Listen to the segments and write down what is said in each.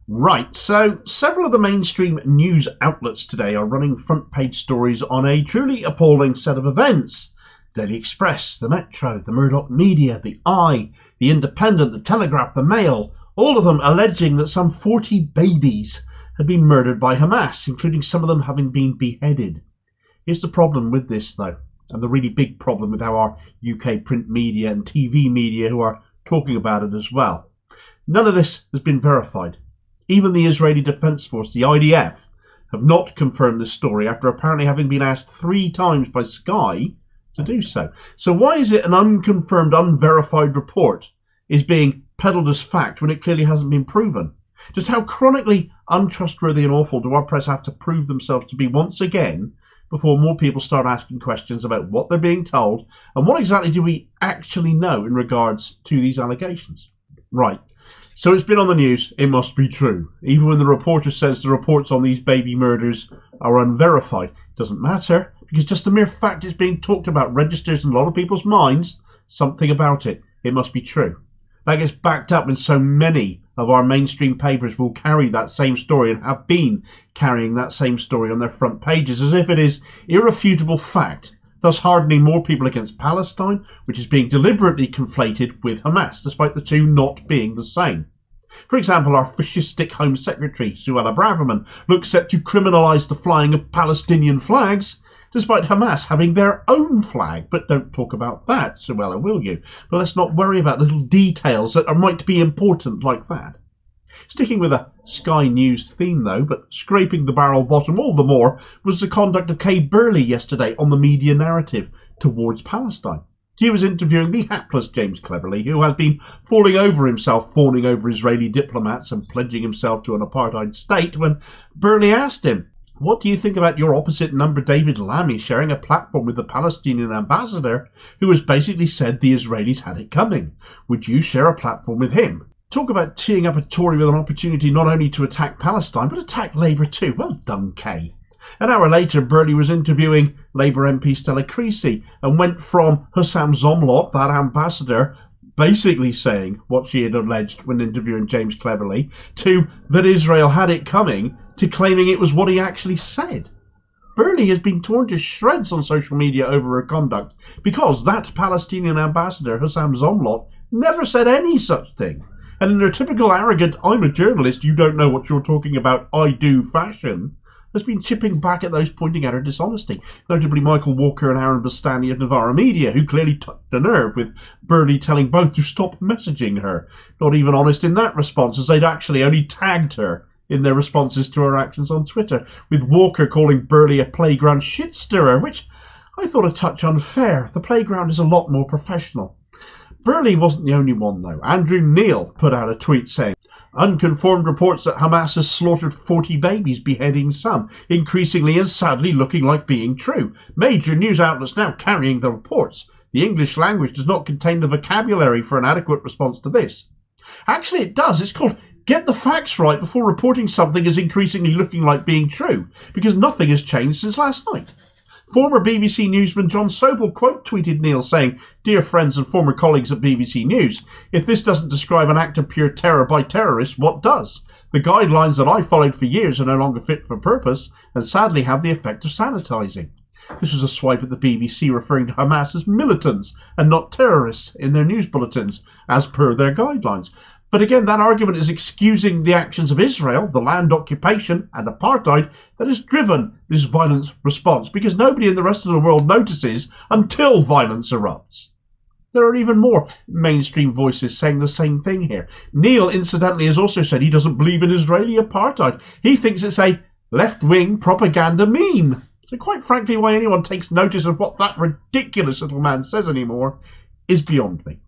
Right, so several of the mainstream news outlets today are running front page stories on a truly appalling set of events. Daily Express, the Metro, the Murdoch media, the Eye, the Independent, the Telegraph, the Mail, all of them alleging that some 40 babies had been murdered by Hamas, including some of them having been beheaded. Here's the problem with this, though, and the really big problem with how our UK print media and TV media who are talking about it as well. None of this has been verified. Even the Israeli Defense Force, the IDF, have not confirmed this story after apparently having been asked 3 times by Sky to do so. So why is it an unconfirmed, unverified report is being peddled as fact when it clearly hasn't been proven? Just how chronically untrustworthy and awful do our press have to prove themselves to be once again before more people start asking questions about what they're being told and what exactly do we actually know in regards to these allegations? Right. So it's been on the news, it must be true. Even when the reporter says the reports on these baby murders are unverified, it doesn't matter, because just the mere fact it's being talked about registers in a lot of people's minds something about it. It must be true. That gets backed up when so many of our mainstream papers will carry that same story and have been carrying that same story on their front pages as if it is irrefutable fact, thus hardening more people against Palestine, which is being deliberately conflated with Hamas, despite the two not being the same. For example, our fascistic Home Secretary, Suella Braverman, looks set to criminalise the flying of Palestinian flags, despite Hamas having their own flag. But don't talk about that, Suella, will you? But let's not worry about little details that might be important like that. Sticking with a Sky News theme, though, but scraping the barrel bottom all the more, was the conduct of Kay Burley yesterday on the media narrative towards Palestine. He was interviewing the hapless James Cleverly, who has been falling over himself, fawning over Israeli diplomats and pledging himself to an apartheid state, when Burley asked him, "What do you think about your opposite number David Lammy sharing a platform with the Palestinian ambassador, who has basically said the Israelis had it coming? Would you share a platform with him?" Talk about teeing up a Tory with an opportunity not only to attack Palestine, but attack Labour too. Well done, Kay. An hour later, Burley was interviewing Labour MP Stella Creasy and went from Hussam Zomlot, that ambassador, basically saying what she had alleged when interviewing James Cleverly, to that Israel had it coming, to claiming it was what he actually said. Burley has been torn to shreds on social media over her conduct because that Palestinian ambassador, Hussam Zomlot, never said any such thing. And in her typical arrogant, "I'm a journalist, you don't know what you're talking about, I do" fashion, has been chipping back at those pointing at her dishonesty, notably Michael Walker and Aaron Bastani of Novara Media, who clearly touched a nerve with Burley telling both to stop messaging her. Not even honest in that response, as they'd actually only tagged her in their responses to her actions on Twitter, with Walker calling Burley a playground shit stirrer, which I thought a touch unfair. The playground is a lot more professional. Burley wasn't the only one, though. Andrew Neil put out a tweet saying, "Unconfirmed reports that Hamas has slaughtered 40 babies, beheading some, increasingly and sadly looking like being true. Major news outlets now carrying the reports. The English language does not contain the vocabulary for an adequate response to this." Actually, it does. It's called "Get the facts right before reporting something is increasingly looking like being true," because nothing has changed since last night. Former BBC newsman John Sobel quote-tweeted Neil saying, "Dear friends and former colleagues at BBC News, if this doesn't describe an act of pure terror by terrorists, what does? The guidelines that I followed for years are no longer fit for purpose and sadly have the effect of sanitising." This was a swipe at the BBC referring to Hamas as militants and not terrorists in their news bulletins, as per their guidelines. But again, that argument is excusing the actions of Israel, the land occupation and apartheid that has driven this violent response, because nobody in the rest of the world notices until violence erupts. There are even more mainstream voices saying the same thing here. Neil, incidentally, has also said he doesn't believe in Israeli apartheid. He thinks it's a left-wing propaganda meme. So quite frankly, why anyone takes notice of what that ridiculous little man says anymore is beyond me.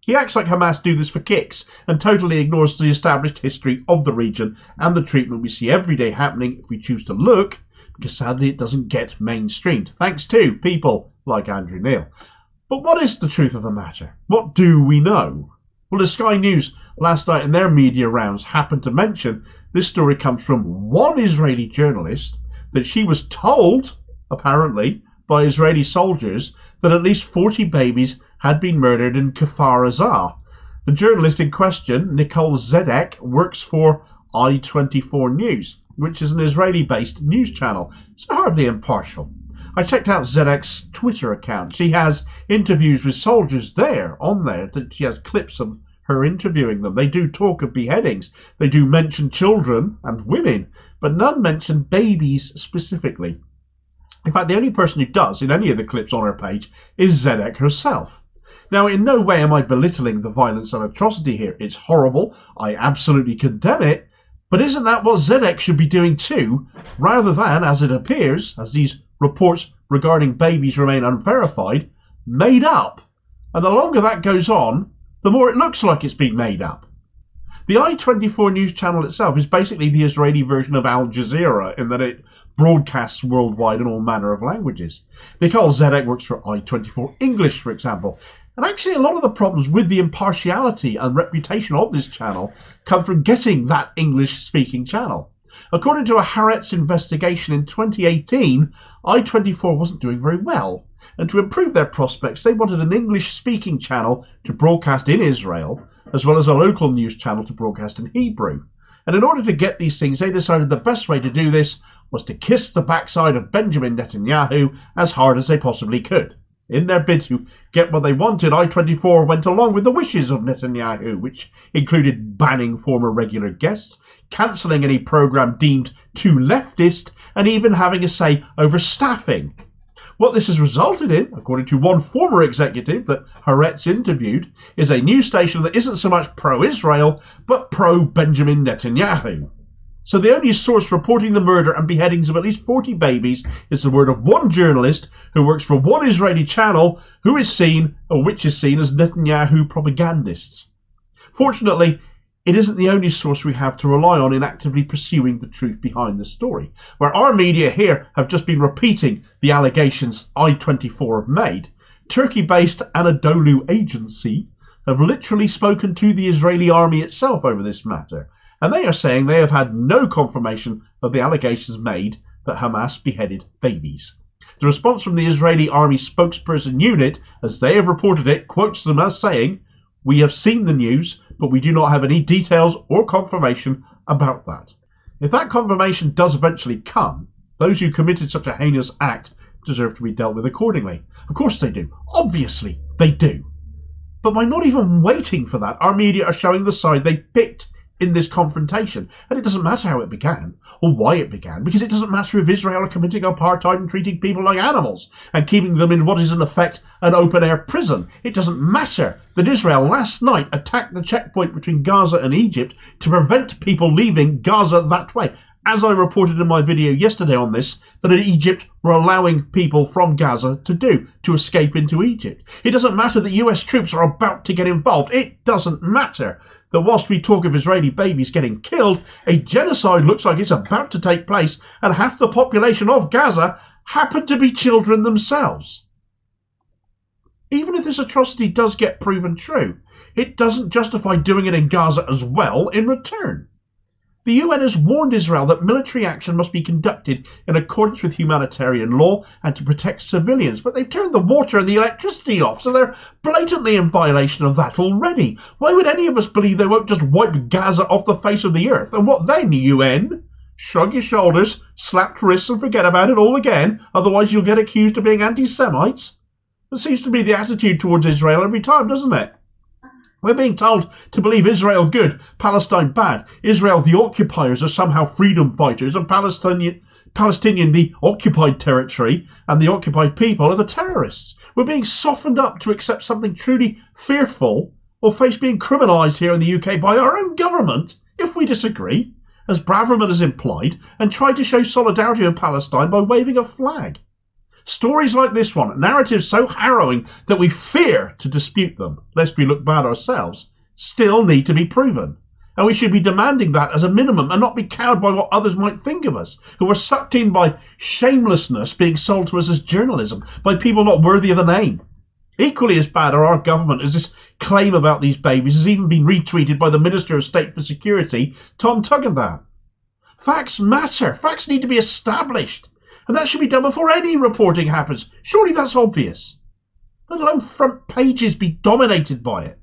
He acts like Hamas do this for kicks and totally ignores the established history of the region and the treatment we see every day happening if we choose to look, because sadly it doesn't get mainstreamed, thanks to people like Andrew Neil. But what is the truth of the matter? What do we know? Well, the Sky News last night in their media rounds happened to mention this story comes from one Israeli journalist that she was told, apparently, by Israeli soldiers that at least 40 babies had been murdered in Kfar Aza. The journalist in question, Nicole Zedek, works for I24 News, which is an Israeli-based news channel, so hardly impartial. I checked out Zedek's Twitter account. She has interviews with soldiers on there. That she has clips of her interviewing them. They do talk of beheadings. They do mention children and women, but none mention babies specifically. In fact, the only person who does in any of the clips on her page is Zedek herself. Now, in no way am I belittling the violence and atrocity here. It's horrible. I absolutely condemn it. But isn't that what Zedek should be doing too, rather than, as it appears, as these reports regarding babies remain unverified, made up? And the longer that goes on, the more it looks like it's been made up. The I24 news channel itself is basically the Israeli version of Al Jazeera in that it broadcasts worldwide in all manner of languages. Nicole Zedek works for I24 English, for example. And actually a lot of the problems with the impartiality and reputation of this channel come from getting that English-speaking channel. According to a Haaretz investigation in 2018, I24 wasn't doing very well. And to improve their prospects, they wanted an English-speaking channel to broadcast in Israel, as well as a local news channel to broadcast in Hebrew. And in order to get these things, they decided the best way to do this was to kiss the backside of Benjamin Netanyahu as hard as they possibly could. In their bid to get what they wanted, I24 went along with the wishes of Netanyahu, which included banning former regular guests, cancelling any programme deemed too leftist, and even having a say over staffing. What this has resulted in, according to one former executive that Haaretz interviewed, is a news station that isn't so much pro-Israel, but pro-Benjamin Netanyahu. So the only source reporting the murder and beheadings of at least 40 babies is the word of one journalist who works for one Israeli channel which is seen as Netanyahu propagandists. Fortunately, it isn't the only source we have to rely on in actively pursuing the truth behind the story. Where our media here have just been repeating the allegations I24 have made, Turkey-based Anadolu Agency have literally spoken to the Israeli army itself over this matter, and they are saying they have had no confirmation of the allegations made that Hamas beheaded babies. The response from the Israeli army spokesperson unit, as they have reported it, quotes them as saying, "We have seen the news, but we do not have any details or confirmation about that." If that confirmation does eventually come, those who committed such a heinous act deserve to be dealt with accordingly. Of course they do. Obviously they do. But by not even waiting for that, our media are showing the side they picked in this confrontation. And it doesn't matter how it began or why it began, because it doesn't matter if Israel are committing apartheid and treating people like animals and keeping them in what is in effect an open-air prison. It doesn't matter that Israel last night attacked the checkpoint between Gaza and Egypt to prevent people leaving Gaza that way. As I reported in my video yesterday on this, that Egypt were allowing people from Gaza to escape into Egypt. It doesn't matter that US troops are about to get involved. It doesn't matter that whilst we talk of Israeli babies getting killed, a genocide looks like it's about to take place, and half the population of Gaza happen to be children themselves. Even if this atrocity does get proven true, it doesn't justify doing it in Gaza as well in return. The UN has warned Israel that military action must be conducted in accordance with humanitarian law and to protect civilians, but they've turned the water and the electricity off, so they're blatantly in violation of that already. Why would any of us believe they won't just wipe Gaza off the face of the earth? And what then, UN? Shrug your shoulders, slap wrists and forget about it all again, otherwise you'll get accused of being anti-Semites? That seems to be the attitude towards Israel every time, doesn't it? We're being told to believe Israel good, Palestine bad. Israel, the occupiers, are somehow freedom fighters, and Palestinian, the occupied territory, and the occupied people are the terrorists. We're being softened up to accept something truly fearful or face being criminalised here in the UK by our own government if we disagree, as Braverman has implied, and try to show solidarity with Palestine by waving a flag. Stories like this one, narratives so harrowing that we fear to dispute them, lest we look bad ourselves, still need to be proven. And we should be demanding that as a minimum and not be cowed by what others might think of us, who are sucked in by shamelessness being sold to us as journalism, by people not worthy of the name. Equally as bad are our government as this claim about these babies has even been retweeted by the Minister of State for Security, Tom Tugendhat. Facts matter. Facts need to be established. And that should be done before any reporting happens. Surely that's obvious. Let alone front pages be dominated by it.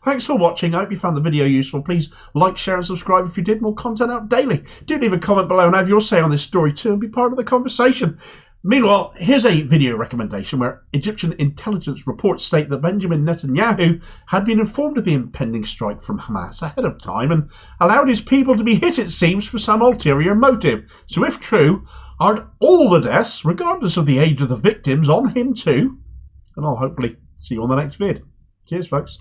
Thanks for watching. I hope you found the video useful. Please like, share and subscribe if you did. More content out daily. Do leave a comment below and have your say on this story too and be part of the conversation. Meanwhile, here's a video recommendation where Egyptian intelligence reports state that Benjamin Netanyahu had been informed of the impending strike from Hamas ahead of time and allowed his people to be hit, it seems, for some ulterior motive. So if true, aren't all the deaths, regardless of the age of the victims, on him too? And I'll hopefully see you on the next vid. Cheers, folks.